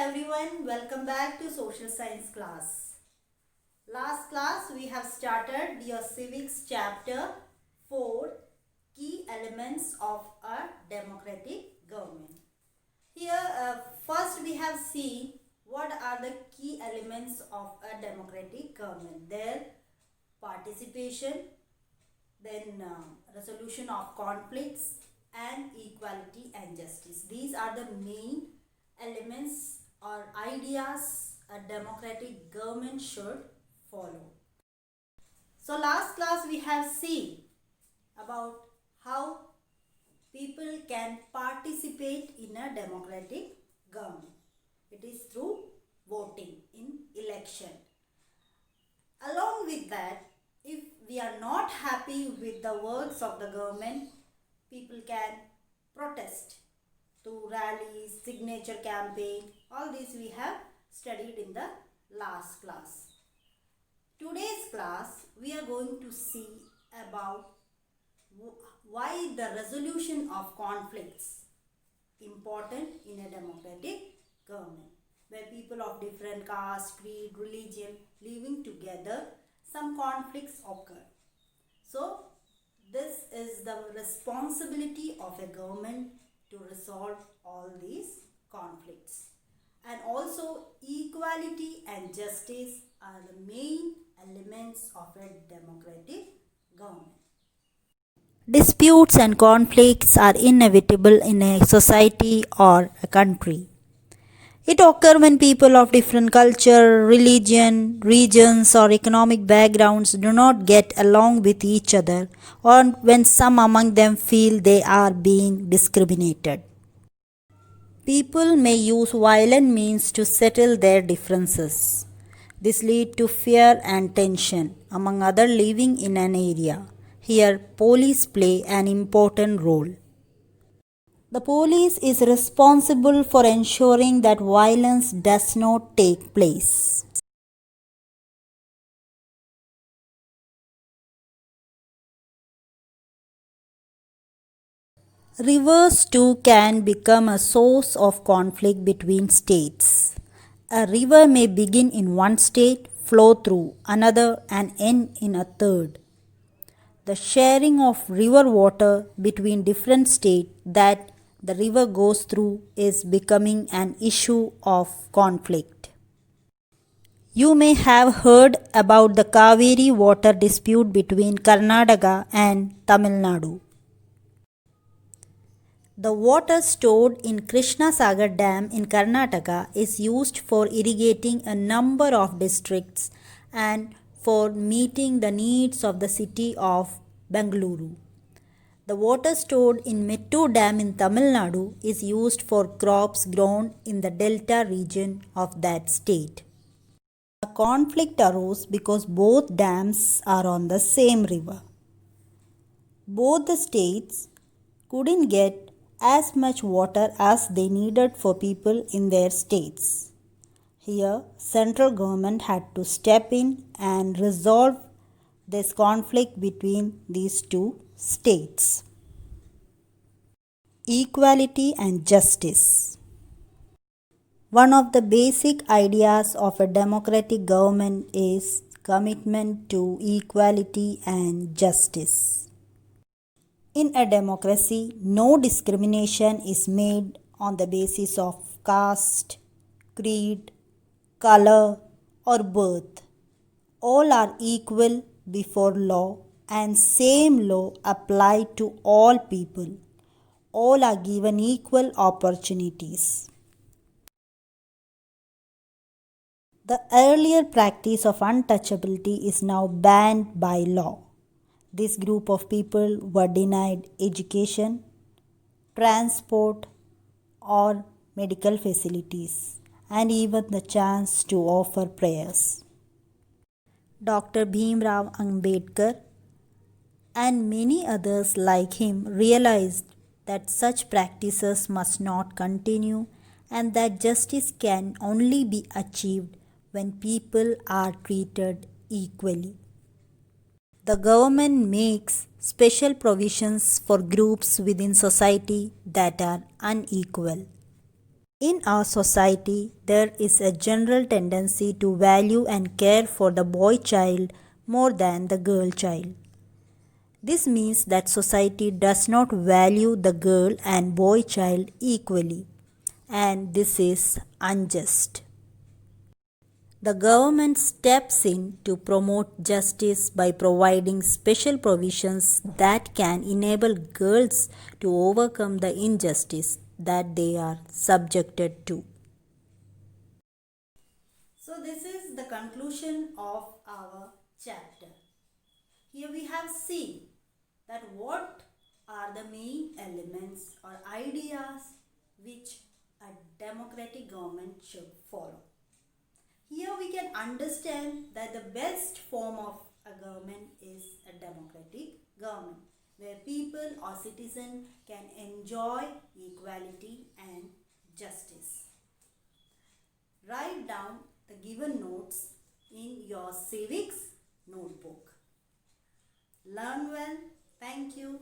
everyone, welcome back to social science class. Last class we have started your civics chapter 4, key elements of a democratic government. Here first we have seen what are the key elements of a democratic government. Their participation, then resolution of conflicts and equality and justice. These are the main elements or ideas a democratic government should follow. So last class we have seen about how people can participate in a democratic government. It is through voting in election. Along with that, if we are not happy with the works of the government, people can protest through rallies, signature campaign. All these we have studied in the last class. Today's class we are going to see about why the resolution of conflicts important in a democratic government, where people of different caste, creed, religion living together, some conflicts occur. So this is the responsibility of a government to resolve all these conflicts. And also equality and justice are the main elements of a democratic government. Disputes and conflicts are inevitable in a society or a country. It occurs when people of different culture, religion, regions or economic backgrounds do not get along with each other, or when some among them feel they are being discriminated. People may use violent means to settle their differences. This leads to fear and tension among others living in an area. Here, police play an important role. The police is responsible for ensuring that violence does not take place. Rivers too can become a source of conflict between states. A river may begin in one state, flow through another, and end in a third. The sharing of river water between different states that the river goes through is becoming an issue of conflict. You may have heard about the Kaveri water dispute between Karnataka and Tamil Nadu. The water stored in Krishna Sagar Dam in Karnataka is used for irrigating a number of districts and for meeting the needs of the city of Bengaluru. The water stored in Mettur Dam in Tamil Nadu is used for crops grown in the delta region of that state. A conflict arose because both dams are on the same river. Both the states couldn't get as much water as they needed for people in their states. Here, central government had to step in and resolve this conflict between these two states. Equality and justice. One of the basic ideas of a democratic government is commitment to equality and justice. In a democracy, no discrimination is made on the basis of caste, creed, color, or birth. All are equal before law, and same law apply to all people. All are given equal opportunities. The earlier practice of untouchability is now banned by law. This group of people were denied education, transport, or medical facilities, and even the chance to offer prayers. Dr. Bhimrao Ambedkar and many others like him realized that such practices must not continue and that justice can only be achieved when people are treated equally. The government makes special provisions for groups within society that are unequal. In our society, there is a general tendency to value and care for the boy child more than the girl child. This means that society does not value the girl and boy child equally, and this is unjust. The government steps in to promote justice by providing special provisions that can enable girls to overcome the injustice that they are subjected to. So, this is the conclusion of our chapter. Here we have seen that what are the main elements or ideas which a democratic government should follow. Here we can understand that the best form of a government is a democratic government where people or citizens can enjoy equality and justice. Write down the given notes in your civics notebook. Learn well. Thank you.